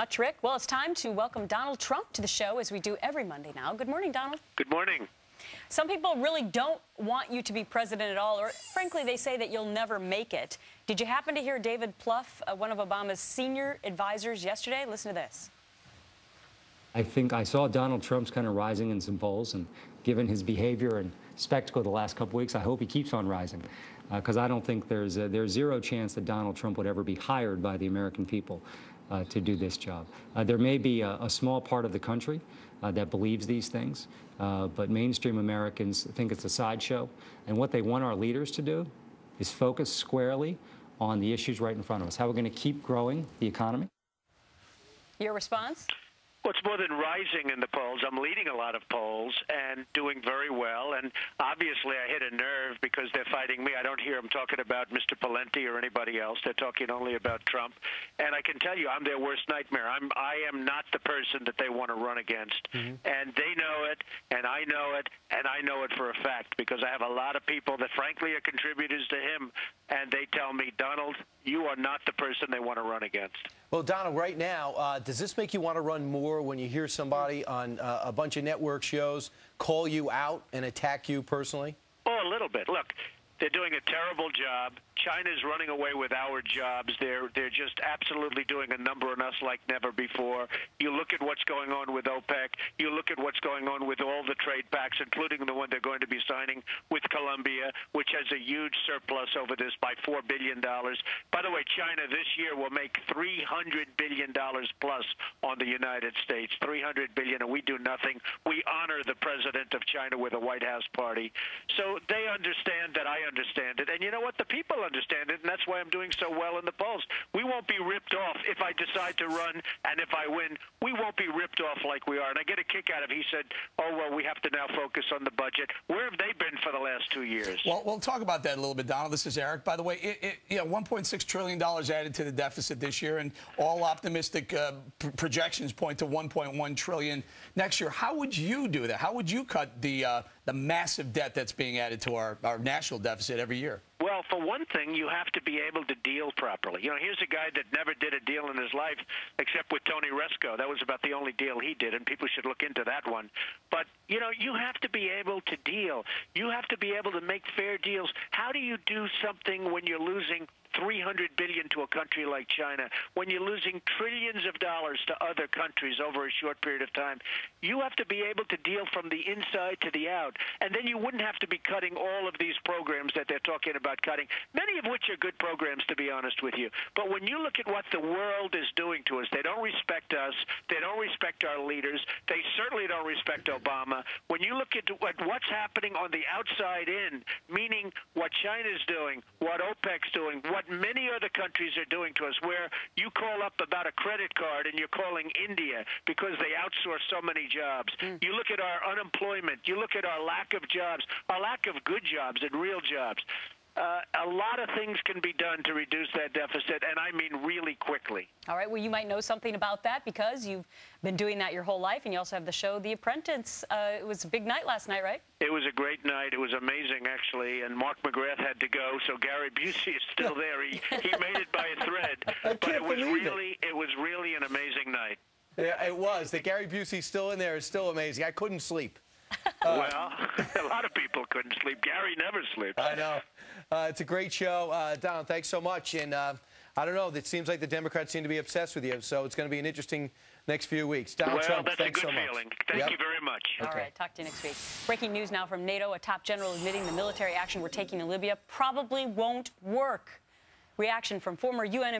Much, Rick. Well, it's time to welcome Donald Trump to the show, as we do every Monday now. Good morning, Donald. Good morning. Some people really don't want you to be president at all, or frankly, they say that you'll never make it. Did you happen to hear David Plouffe, one of Obama's senior advisors, yesterday? Listen to this. I think I saw Donald Trump's kind of rising in some polls, and given his behavior and spectacle the last couple weeks, I hope he keeps on rising, because I don't think there's zero chance that Donald Trump would ever be hired by the American people to do this job. There may be a small part of the country that believes these things, but mainstream Americans think it's a sideshow, and what they want our leaders to do is focus squarely on the issues right in front of us, how we're going to keep growing the economy. Your response? Well, it's more than rising in the polls. I'm leading a lot of polls and doing very well. And obviously, I hit a nerve because they're fighting me. I don't hear them talking about Mr. Pawlenty or anybody else. They're talking only about Trump. And I can tell you, I'm their worst nightmare. I am not the person that they want to run against. And they know it, and I know it, and I know it for a fact because I have a lot of people that, frankly, are contributors to him. And they tell me, Donald, you are not the person they want to run against. Well, Donald, right now, does this make you want to run more when you hear somebody on a bunch of network shows call you out and attack you personally? Oh, a little bit. Look, they're doing a terrible job. China's running away with our jobs. They're just absolutely doing a number on us like never before. You look at what's going on with OPEC. You look at what's going on with all the trade pacts, including the one they're going to be signing with Colombia, which has a huge surplus over this by $4 billion. By the way, China this year will make $300 billion plus on the United States, $300 billion, and we do nothing. We honor the president of China with a White House party. So they understand that I understand it. And you know what? The people understand it, and that's why I'm doing so well in the polls. We won't be ripped off if I decide to run, and if I win, we won't be ripped off like we are. And I get a kick out of it. He said, oh, well, we have to now focus on the budget. Where have they been for the last 2 years? Well, we'll talk about that a little bit, Donald. This is Eric. By the way, $1.6 trillion added to the deficit this year, and all optimistic projections point to $1.1 trillion next year. How would you do that? How would you cut the massive debt that's being added to our national deficit every year? Well, for one thing, you have to be able to deal properly. You know, here's a guy that never did a deal in his life except with Tony Resco. That was about the only deal he did, and people should look into that one. But, you know, you have to be able to deal. You have to be able to make fair deals. How do you do something when you're losing $300 billion to a country like China, when you're losing trillions of dollars to other countries over a short period of time? You have to be able to deal from the inside to the out, and then you wouldn't have to be cutting all of these programs that they're talking about cutting, many of which are good programs, to be honest with you. But when you look at what the world is doing to us, they don't respect us, they don't respect our leaders, they certainly don't respect Obama. When you look at what's happening on the outside in, meaning what China's doing, what OPEC's doing, what many other countries are doing to us, where you call up about a credit card and you're calling India because they outsource so many jobs. You look at our unemployment. You look at our lack of jobs, our lack of good jobs and real jobs. A lot of things can be done to reduce that deficit, and I mean really quickly. All right. Well, you might know something about that because you've been doing that your whole life, and you also have the show The Apprentice. It was a big night last night, right? It was a great night. It was amazing, actually, and Mark McGrath had to go, so Gary Busey is still there. He made it by a thread, but it was really an amazing night. Yeah, it was. That Gary Busey's still in there is still amazing. I couldn't sleep. Well, a lot of people couldn't sleep. Gary never sleeps. I know. It's a great show. Donald, thanks so much. And I don't know, it seems like the Democrats seem to be obsessed with you, so it's going to be an interesting next few weeks. Donald Trump, that's thanks a good so much. feeling. Thank you very much. All right, talk to you next week. Breaking news now from NATO. A top general admitting the military action we're taking in Libya probably won't work. Reaction from former UN